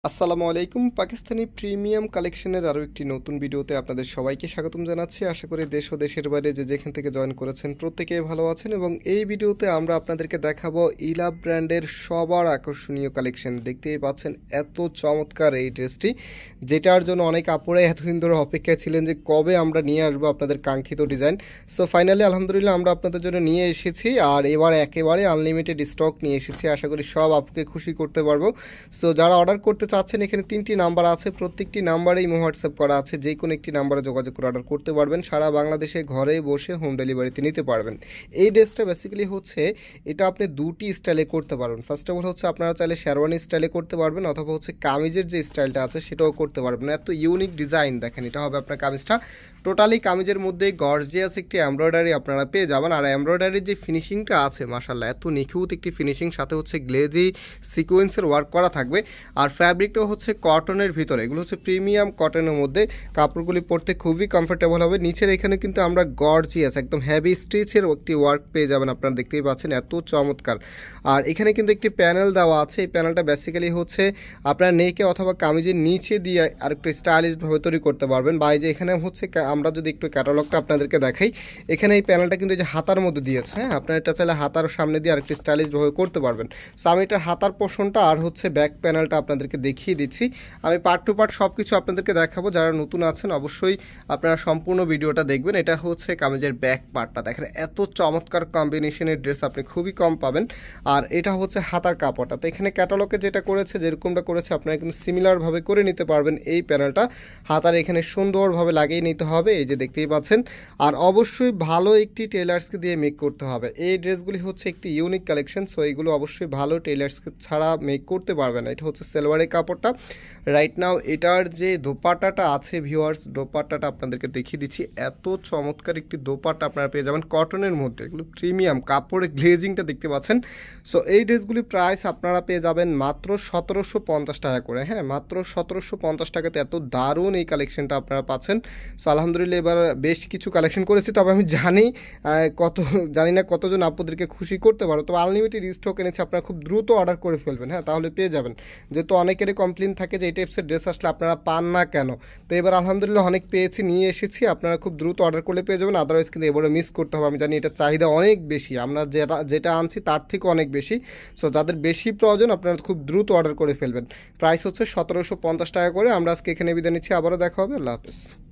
আসসালামু আলাইকুম। পাকিস্তানি প্রিমিয়াম কালেকশনের আরও একটি নতুন ভিডিওতে আপনাদের সবাইকে স্বাগতম জানাচ্ছি। আশা করি দেশ ও দেশের বাইরে যে যেখান থেকে জয়েন করেছেন প্রত্যেকেই ভালো আছেন এবং এই ভিডিওতে আমরা আপনাদেরকে দেখাবো ইলাভ ব্র্যান্ডের সবার আকর্ষণীয় কালেকশন। দেখতেই পাচ্ছেন এত চমৎকার এই ড্রেসটি, যেটার জন্য অনেক আপুরাই এতদিন ধরে অপেক্ষায় ছিলেন যে কবে আমরা নিয়ে আসবো আপনাদের কাঙ্ক্ষিত ডিজাইন। সো ফাইনালি আলহামদুলিল্লাহ আমরা আপনাদের জন্য নিয়ে এসেছি, আর এবার একেবারে আনলিমিটেড স্টক নিয়ে এসেছি। আশা করি সব আপুকে খুশি করতে পারবো। সো যারা অর্ডার করতে চাচ্ছেন, এখানে 3টি নাম্বার আছে, প্রত্যেকটি নাম্বারেই হোয়াটসঅ্যাপ করা আছে, যে কোনো একটি নাম্বারে যোগাযোগ করে অর্ডার করতে পারবেন। সারা বাংলাদেশে ঘরে বসে হোম ডেলিভারিতে নিতে পারবেন। এই ড্রেসটা বেসিক্যালি হচ্ছে এটা আপনি দুটি স্টাইলে করতে পারবেন। ফার্স্ট অফ অল হচ্ছে আপনারা চাইলে শেরওয়ানি স্টাইলে করতে পারবেন, অথবা হচ্ছে কামিজের যে স্টাইলটা আছে সেটাও করতে পারবেন। এত ইউনিক ডিজাইন দেখেন, এটা হবে আপনার কামিজটা টোটালি কামিজের মধ্যে গর্জিয়াস একটি এমব্রয়ডারি আপনারা পেয়ে যাবেন। আর এমব্রয়ডারির যে ফিনিশিংটা আছে মাশাআল্লাহ এত নিখুঁত একটি ফিনিশিং, সাথে হচ্ছে গ্লেজি সিকোয়েন্সের ওয়ার্ক করা থাকবে। আর ফ্যাব্রিকটাও হচ্ছে কটনের ভিতরে, এগুলো হচ্ছে প্রিমিয়াম কটনের মধ্যে। কাপড়গুলি পরতে খুবই কমফোর্টেবল হবে। নিচের এখানে কিন্তু আমরা গর্জিয়াস একদম হেভি স্টিচের একটি ওয়ার্ক পেয়ে যাবেন, আপনারা দেখতেই পাচ্ছেন এত চমৎকার। আর এখানে কিন্তু একটি প্যানেল দেওয়া আছে, এই প্যানেলটা বেসিক্যালি হচ্ছে আপনার নেকে অথবা কামিজের নিচে দিয়ে আরেকটু স্টাইলিশভাবে তৈরি করতে পারবেন। বা এই যে এখানে হচ্ছে আমরা যদি একটু ক্যাটালগটা আপনাদেরকে দেখাই, এখানে এই প্যানেলটা কিন্তু এই যে হাতার মধ্যে দিয়েছে, হ্যাঁ আপনার এটা চাইলে হাতার সামনে দিয়ে আরেকটু স্টাইলিশভাবে করতে পারবেন। সো আমি এটার হাতার পোর্শনটা আর হচ্ছে ব্যাক প্যানেলটা আপনাদেরকে দেখিয়ে দিচ্ছি। আমি পার্ট টু পার্ট সব কিছু আপনাদেরকে দেখাবো। যারা নতুন আছেন অবশ্যই আপনারা সম্পূর্ণ ভিডিওটা দেখবেন। এটা হচ্ছে কামিজের ব্যাক পার্টটা, দেখেন এত চমৎকার কম্বিনেশনের ড্রেস আপনি খুবই কম পাবেন। আর এটা হচ্ছে হাতার কাপড়টা। তো এখানে ক্যাটালগে যেটা করেছে, যেরকমটা করেছে আপনারা কিন্তু সিমিলারভাবে করে নিতে পারবেন। এই প্যানেলটা হাতার এখানে সুন্দরভাবে লাগিয়ে নিতে হবে, এই যে দেখতেই পাচ্ছেন। আর অবশ্যই ভালো একটি টেলার্সকে দিয়ে মেক করতে হবে। এই ড্রেসগুলি হচ্ছে একটি ইউনিক কালেকশন, সো এইগুলো অবশ্যই ভালো টেলার্সকে ছাড়া মেক করতে পারবে না। এটা হচ্ছে সেলওয়ারের কাপড়টা। রাইট নাও এটার যে দোপাট্টাটা আছে ভিউয়ার্স, দোপাট্টাটা আপনাদেরকে দেখিয়ে দিচ্ছি। এত চমৎকার একটি দোপাট্টা আপনারা পেয়ে যাবেন কটনের মধ্যে, এগুলো প্রিমিয়াম কাপড়ের গ্লেজিংটা দেখতে পাচ্ছেন। সো এই ড্রেসগুলি প্রাইস আপনারা পেয়ে যাবেন মাত্র 1750 টাকা করে, হ্যাঁ মাত্র 1750 টাকাতে এত দারুণ এই কালেকশনটা আপনারা পাচ্ছেন। সো আলহামদুলিল্লাহ এবার বেশ কিছু কালেকশন করেছি, তবে আমি জানি না কতজন আপনাদেরকে খুশি করতে পারো। তবে আনলিমিটেড স্টক এনেছি, আপনারা খুব দ্রুত অর্ডার করে ফেলবেন, হ্যাঁ তাহলে পেয়ে যাবেন। যেহেতু অনেকেরই কমপ্লেন থাকে যে এই টাইপসের ড্রেস আসলে আপনারা পান না কেন, তো এবার আলহামদুলিল্লাহ অনেক পেয়েছি, নিয়ে এসেছি। আপনারা খুব দ্রুত অর্ডার করলে পেয়ে যাবেন, আদারওয়াইজ কিন্তু এবারে মিস করতে হবে। আমি জানি এটা চাহিদা অনেক বেশি, আমরা যেটা আনছি তার থেকে অনেক বেশি। সো যাদের বেশি প্রয়োজন আপনারা খুব দ্রুত অর্ডার করে ফেলবেন। প্রাইস হচ্ছে 1750 টাকা করে। আমরা আজকে এখানে বিদায় নিচ্ছি, আবারও দেখা হবে। আল্লাহ হাফেজ।